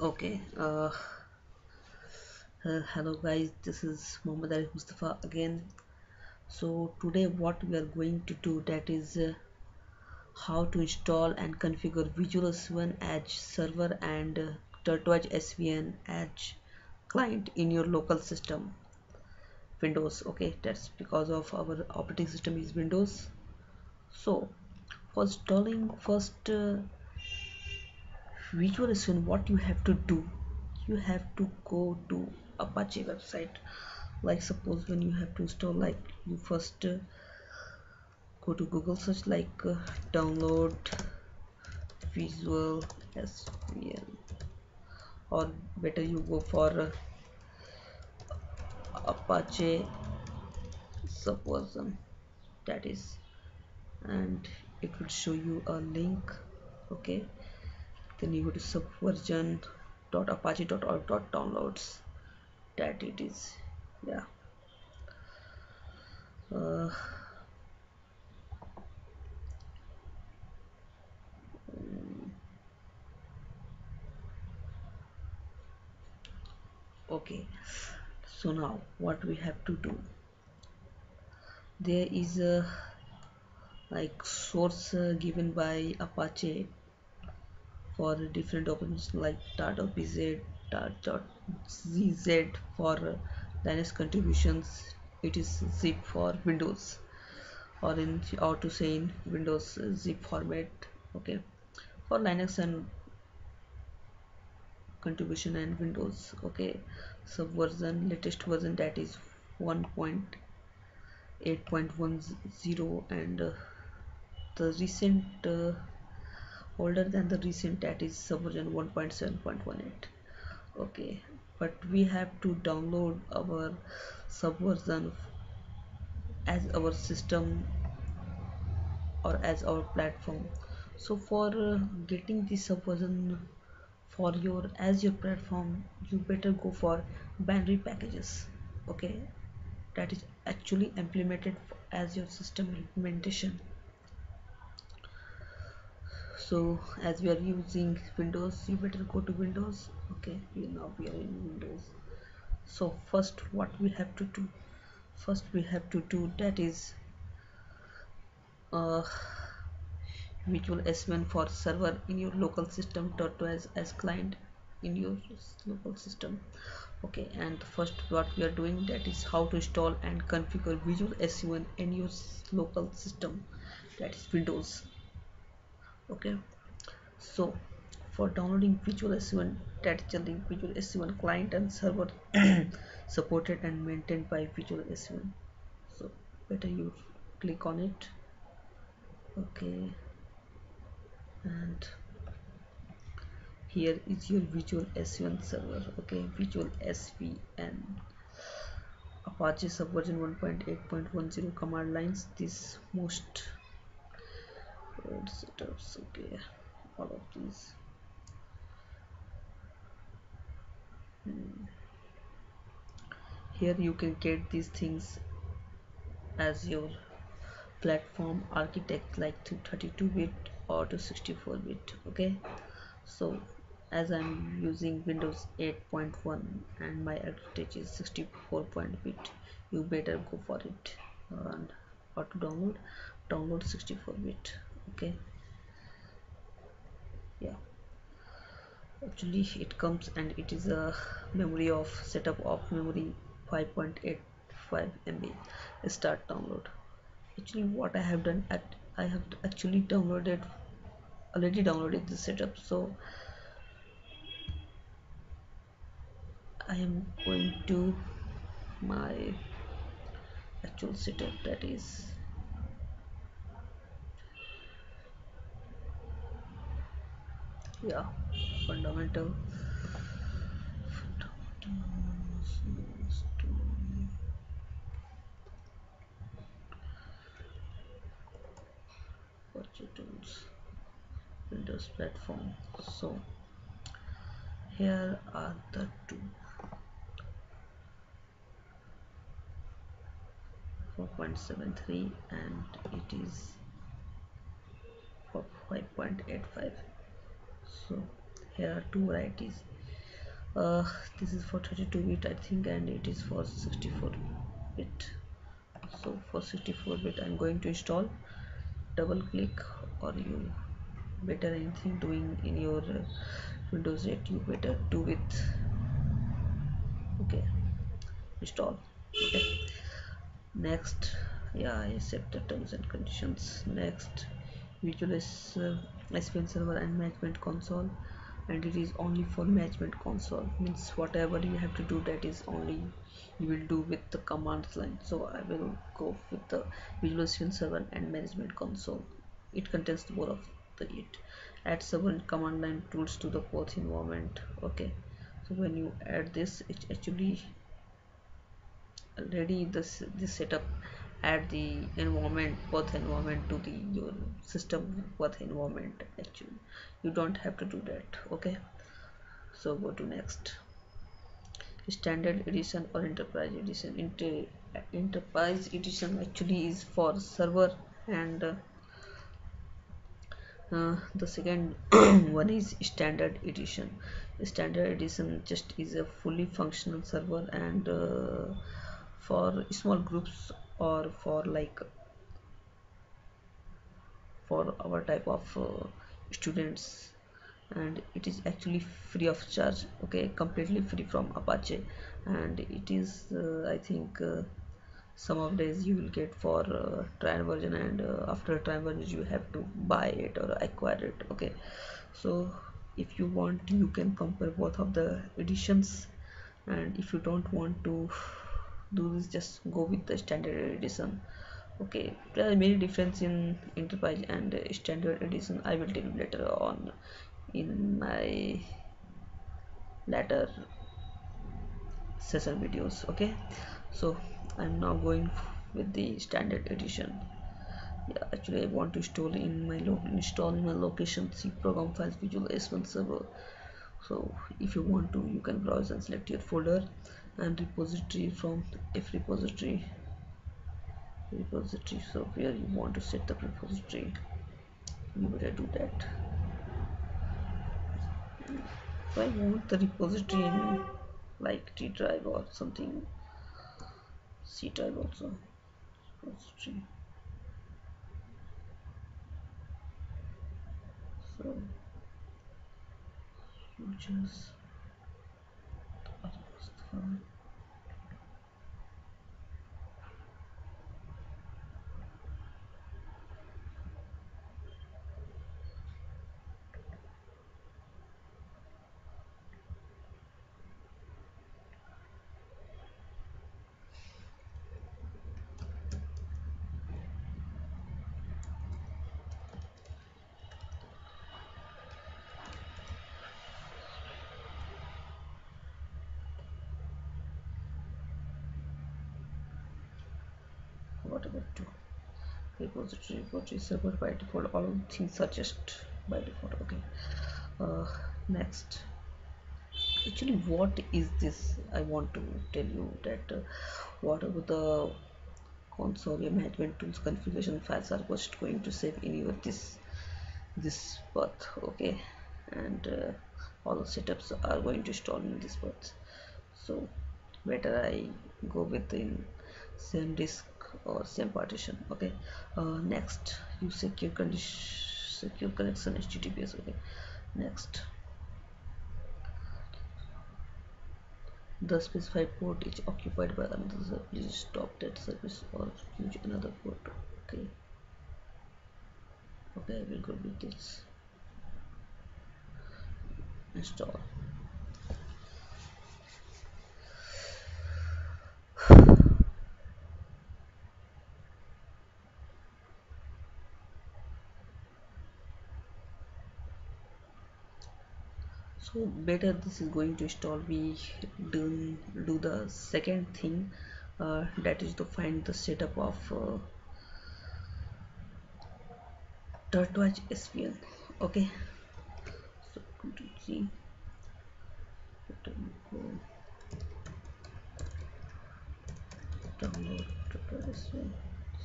Okay, hello guys, this is Mohammad Arif Mustafa again. So today what we are going to do that is how to install and configure Visual SVN Edge server and Tortoise SVN Edge client in your local system Windows. Okay, that's because of our operating system is Windows. So for installing first Visual SVN, what you have to do, you have to go to Apache website. Like suppose when you have to install, like you first go to Google search, like download Visual SVN, or better you go for Apache subversion, that is, and it will show you a link. Okay, then you go to subversion.apache.org.downloads, that it is. Yeah. uh, okay, so now what we have to do, there is a like source given by Apache for different options like .bz, .zz for Linux contributions. It is zip for Windows, or in or to say in Windows zip format. Okay, for Linux and contribution and Windows. Okay, subversion latest version, that is 1.8.10, and the recent older than the recent, that is subversion 1.7.18. Okay, but we have to download our subversion as our system or as our platform. So for getting the subversion for your as your platform, you better go for binary packages. Okay, that is actually implemented as your system implementation. So as we are using Windows, you better go to Windows. Okay, we are in Windows. So first what we have to do, that is uh, Visual S1 for server in your local system, Tortoise as client in your local system. Okay, and first what we are doing, that is how to install and configure Visual S1 in your local system, that is Windows. Okay, so for downloading Visual S1, that is the link Visual S1 client and server supported and maintained by Visual S1. So better you click on it. Okay, and here is your Visual SVN server. Okay, Visual SVN Apache subversion 1.8.10 command lines, this most setups. Okay, all of these. Here you can get these things as your platform architect, like to 32-bit or to 64-bit. Okay, so as I'm using Windows 8.1 and my architecture is 64-bit, you better go for it. And how to download 64-bit. Okay, yeah, actually it comes, and it is a memory of setup of memory 5.85 MB. Start download. Actually what I have done, I have actually already downloaded the setup, so I am going to my actual setup, that is yeah, fundamental tools, Windows platform. So here are the two, 4.73 and it is for 5.85. So here are two varieties. uh, this is for 32-bit I think, and it is for 64-bit. So for 64-bit I'm going to install. Double click, or you better anything doing in your Windows 8, you better do with, okay, install. Okay, next, yeah, I accept the terms and conditions. Next, visualize SVN server and management console, and it is only for management console, means whatever you have to do, that is only you will do with the commands line. So I will go with the visualization server and management console. It contains both of the it. Add server and command line tools to the both environment. Okay, so when you add this, it actually already this setup add the environment, path environment to the your system path environment. Actually you don't have to do that. Okay, so go to next. Standard edition or enterprise edition. Enterprise edition actually is for server, and the second one is standard edition. Standard edition just is a fully functional server, and for small groups, or for like for our type of students, and it is actually free of charge. Okay, completely free from Apache, and it is I think some of days you will get for trial version, and after trial version you have to buy it or acquire it. Okay, so if you want you can compare both of the editions, and if you don't want to do this, just go with the standard edition. Okay, there are many difference in enterprise and standard edition. I will tell you later on in my later session videos. Okay, so I'm now going with the standard edition. Yeah, actually I want to install in my location C program files visual S1 server. So if you want to, you can browse and select your folder and repository from F repository. So where you want to set the repository, you better do that. So I want the repository in like D drive or something, C drive also. Repository. So futures what about two repository server by default, all things are just by default. Okay, next, actually what is this, I want to tell you that whatever the console your management tools configuration files are just going to save in your this path. Okay, and all the setups are going to install in this path. So better I go with the same disk or same partition. Okay, next, you secure connection HTTPS. Okay, next, the specified port is occupied by another server. Please stop that service or use another port. Okay, okay, I will go with this. Install. So better this is going to install. We do the second thing, that is to find the setup of Tortoise SVN. Okay, so see, download Tortoise SVN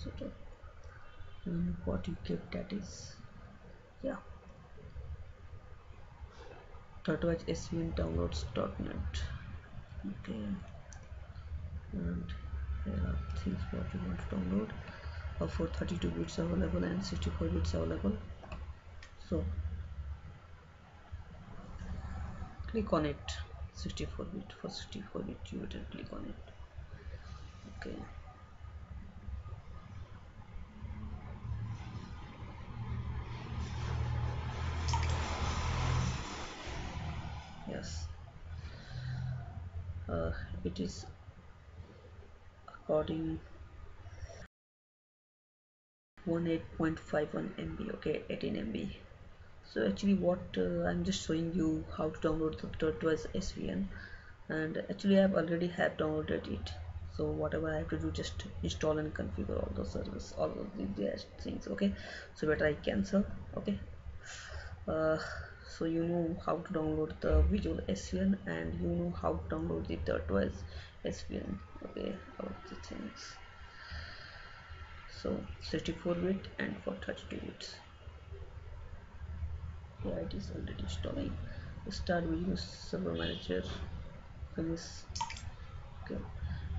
setup, and what you get, that is, yeah, Tortoise SVN downloads.net. Okay, and here are things what you want to download. For 32 bits available and 64 bits available. So click on it. 64 bit, for 64 bit you would click on it. Okay, yes, it is according 18.51 MB. Okay, 18 MB. So actually what I'm just showing you how to download the Tortoise SVN, and actually I already have downloaded it. So whatever I have to do, just install and configure all the service, all of these things. Okay, so better I cancel. Okay, uh, so you know how to download the Visual SVN and you know how to download the Tortoise SVN. Okay, all of the things. So 64 bit and for 32 bits. Yeah, it is already installing. Start Visual Server Manager. Finish. Okay,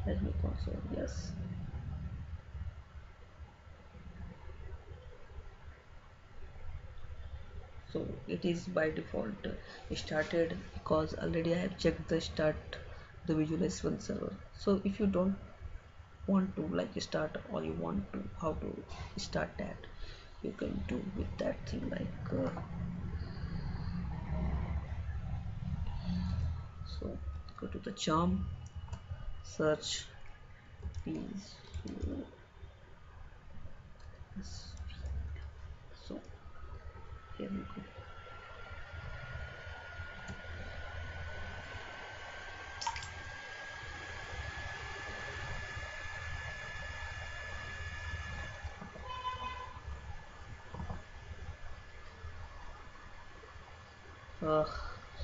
let me console. Yes. So it is by default started because already I have checked the start the Visual S1 server. So if you don't want to like start or you want to how to start that, you can do with that thing like so go to the charm, search please. So here we go.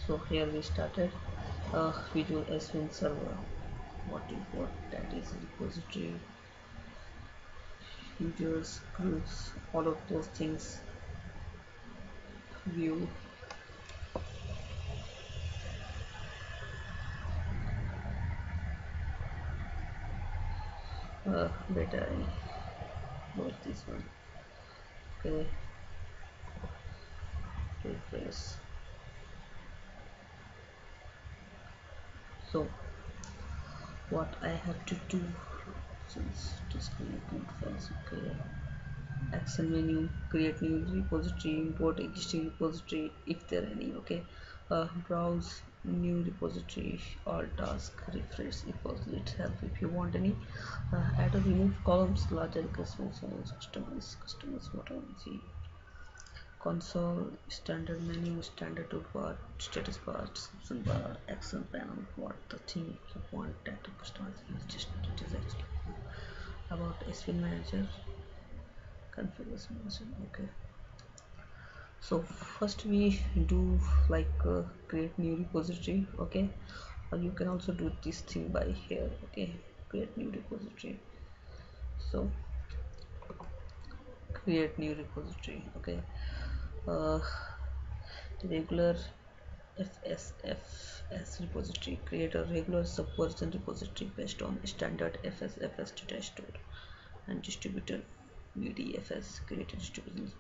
So here we started Visual S1 server. What that is repository, users, groups, all of those things. View. Better I load this one. Okay, refresh. So what I have to do, since disconnecting first, okay, action menu, create new repository, import existing repository if there are any. Okay, browse new repository, all task, refresh repository itself if you want any. Add or remove columns, larger customers whatever. See, console, standard menu, standard toolbar, status bar, description bar, action panel, what the thing you want that to customize. Just it is actually about SVN manager, configuration manager. Okay, so first we do like create new repository. Okay, or you can also do this thing by here. Okay, create new repository. So create new repository. Okay, uh, regular FSFS repository. Create a regular subversion repository based on standard FSFS data store and distributed VDFS. Create a distributed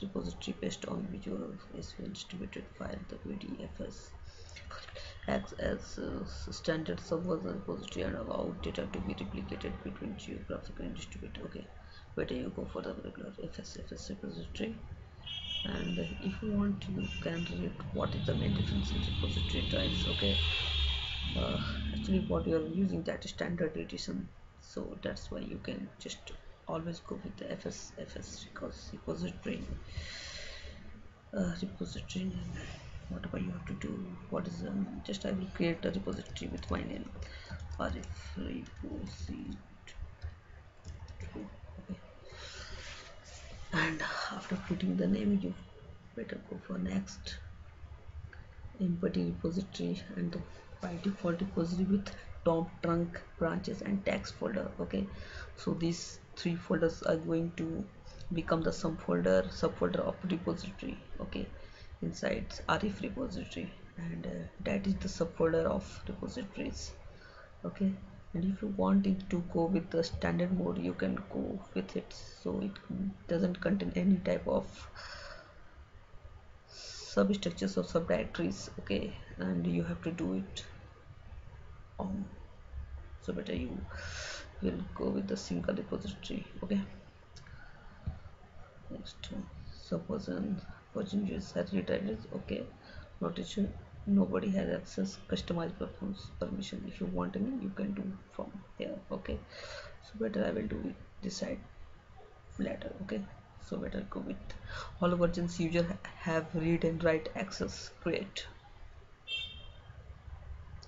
repository based on Visual SVN distributed file. The VDFS acts as a standard subversion repository and allow data to be replicated between geographical and distributed. Okay, better you go for the regular FSFS repository. And if you want, you can read what is the main difference in repository types. Okay, actually what you are using that is standard edition, so that's why you can just always go with the FSFS because repository whatever you have to do. What is just I will create a repository with my name, Arif repository. Okay, and after putting the name you better go for next. Empty repository and the by default repository with top, trunk, branches and tags folder. Okay, so these three folders are going to become the subfolder of repository. Okay, inside Arif repository, and that is the subfolder of repositories. Okay, and if you want it to go with the standard mode, you can go with it, so it doesn't contain any type of substructures or subdirectories. Okay, and you have to do it on, so better you will go with the single repository. Okay, next version use has retitled. Okay, notation: nobody has access customized permission. If you want any, you can do from here. Okay, so better I will do it decide later. Okay, so better go with all versions user have read and write access. Create.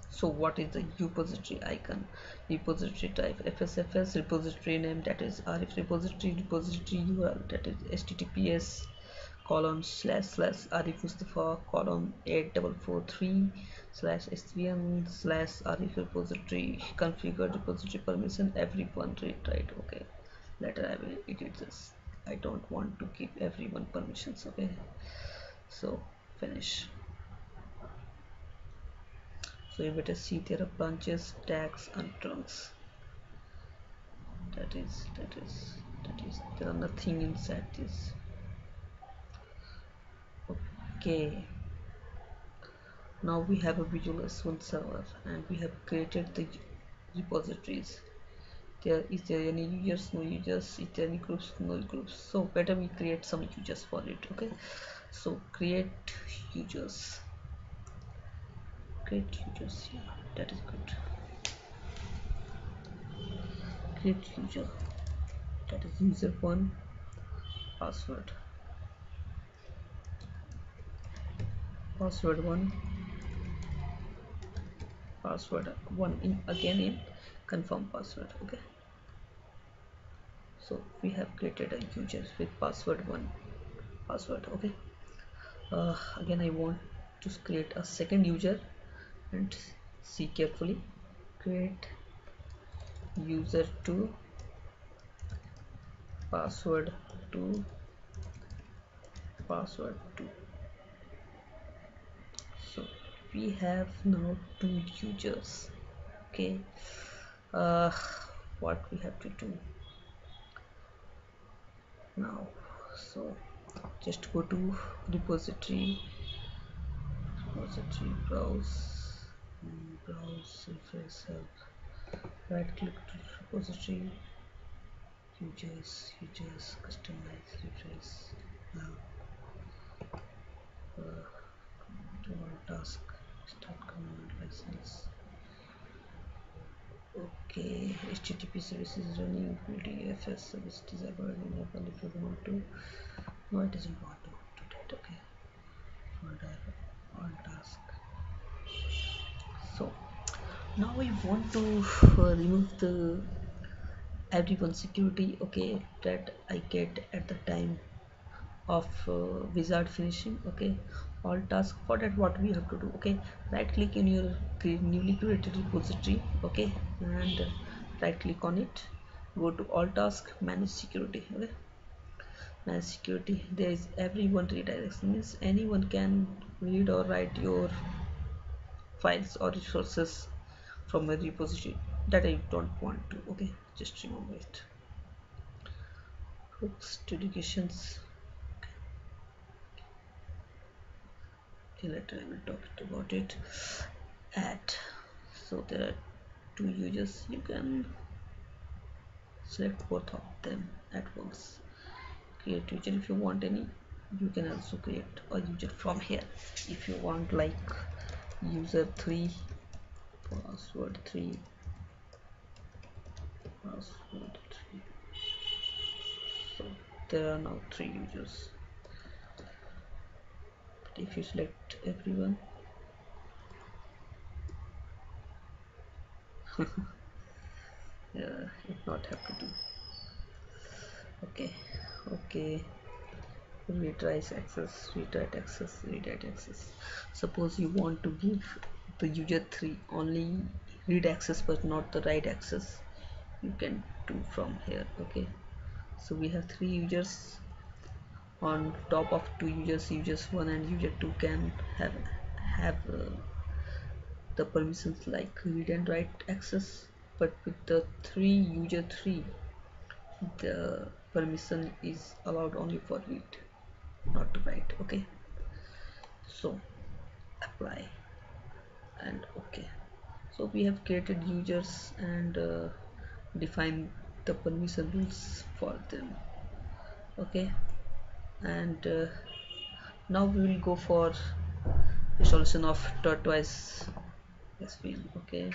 So what is the repository icon? Repository type FSFS, repository name, that is Arif repository, repository URL, that is https colon slash slash Arif Mustafa colon 8443 slash svn slash Arif repository. Configure repository permission, everyone read write. Okay, later I will edit this. I don't want to give everyone permissions. Okay, so finish. So you better see there are branches, tags and trunks. That is there are nothing inside this. Okay, now we have a Visual S1 server and we have created the repositories. Is there any users? No users. Is there any groups? No groups. So better we create some users for it. Okay, so create users. Create users. Yeah, that is good. Create user. That is user one. Password. Password one. Password one in again in confirm password. Okay, so we have created a user with password one password. Okay, again I want to create a second user and see carefully. Create user 2 password 2 password 2. So we have now two users. Okay, uh, what we have to do now? So just go to repository browse refresh help, right click to repository users customize refresh now, to all task start command license. Okay, http services running PDFS service disabled enable if you want to. No, it doesn't want to do that. Okay, folder all task. So now we want to remove the everyone security. Okay, that I get at the time of wizard finishing. Okay, all task. For that what we have to do? Okay, right click in your newly created repository. Okay, and right click on it, go to all task, manage security. Okay, manage security. There is everyone redirection, means anyone can read or write your files or resources from a repository. That I don't want to. Okay, just remove it. Hooks to educations. Okay, later I will talk about it. Add. So there are two users. You can select both of them at once. Create user if you want any. You can also create a user from here if you want, like user 3 password 3 password 3. So there are now three users. But if you select everyone, yeah, it not have to do. Okay, okay. Retries access, retried access, redirect access. Suppose you want to give the user 3 only read access but not the write access, you can do from here. Okay, so we have three users. On top of two users, users 1 and user 2 can have the permissions like read and write access, but with the user 3 the permission is allowed only for read, not to write. Okay, so apply and okay. So we have created users and define the permission rules for them. Okay, and now we will go for installation of Tortoise SVN. Okay,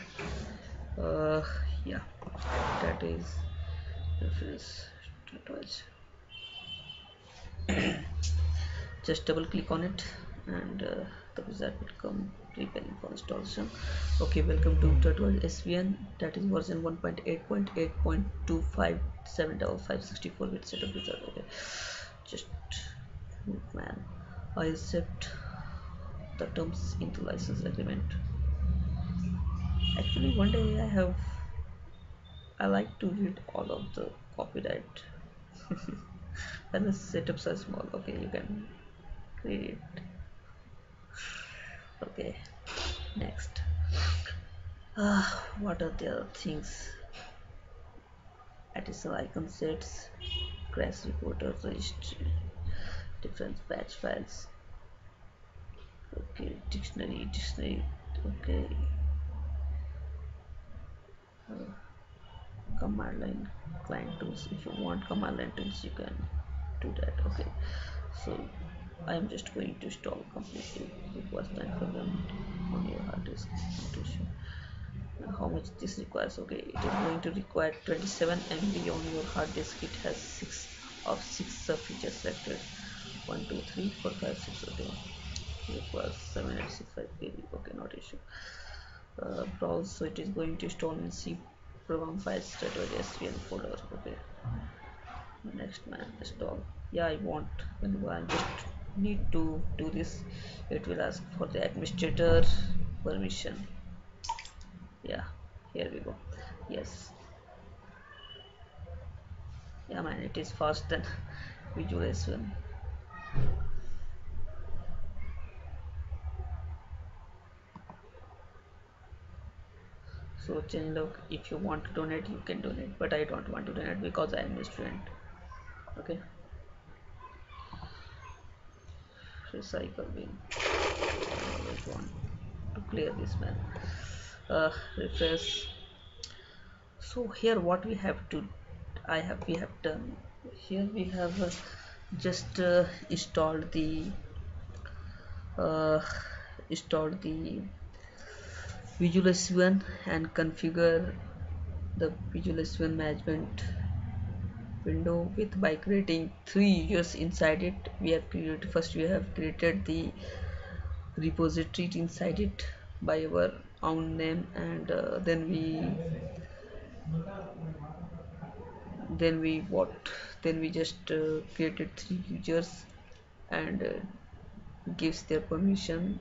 uh, yeah, that is reference Tortoise. Just double click on it and the wizard will come preparing for installation. Okay, welcome to Tortoise SVN, that is version 1.8.8.2575564 with setup wizard. Okay, just man, I accept the terms into license agreement. Actually, one day I like to read all of the copyright when the setups are small. Okay, you can read it. Okay, next. What are the other things? Additional icon sets, crash reporter registry, different batch files. Okay, dictionary. Okay, command line client tools. If you want command line tools, you can do that. Okay, so I am just going to install completely. It was time for them on your hard disk. How much this requires? Okay, it is going to require 27 MB on your hard disk. It has 6 of 6 features selected. 1 2 3 4 5 6. Okay, it requires 7865 KB. Okay, not issue. Browse. So it is going to install in C program files SVN folder. Okay, next man, install. Yeah, I want, whenever I just need to do this, it will ask for the administrator permission. Yeah, here we go. Yes, yeah man, it is fast than Visual S1. So change log, if you want to donate you can donate, but I don't want to donate because I am a student. Okay, recycle bin. I always want to clear this man. Refresh. So here what we have to we have done here, we have just uh, installed the Visual S1 and configure the Visual S1 management window with by creating 3 users inside it. We have created, first we have created the repository inside it by our own name, and then we just created 3 users and gives their permission,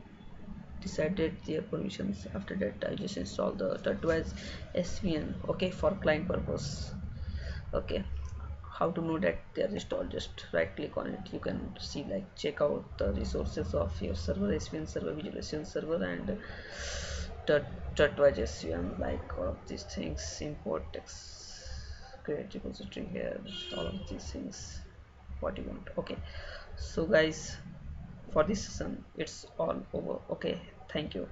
decided their permissions. After that I just install the Tortoise SVN. Okay, for client purpose. Okay, how to know that they are installed? Just right click on it. You can see like check out the resources of your server, SVN server, Visual SVN server, and Tortoise SVN, like all of these things. Import text, create repository here, all of these things what you want. Okay, so guys, for this session it's all over. Okay, thank you.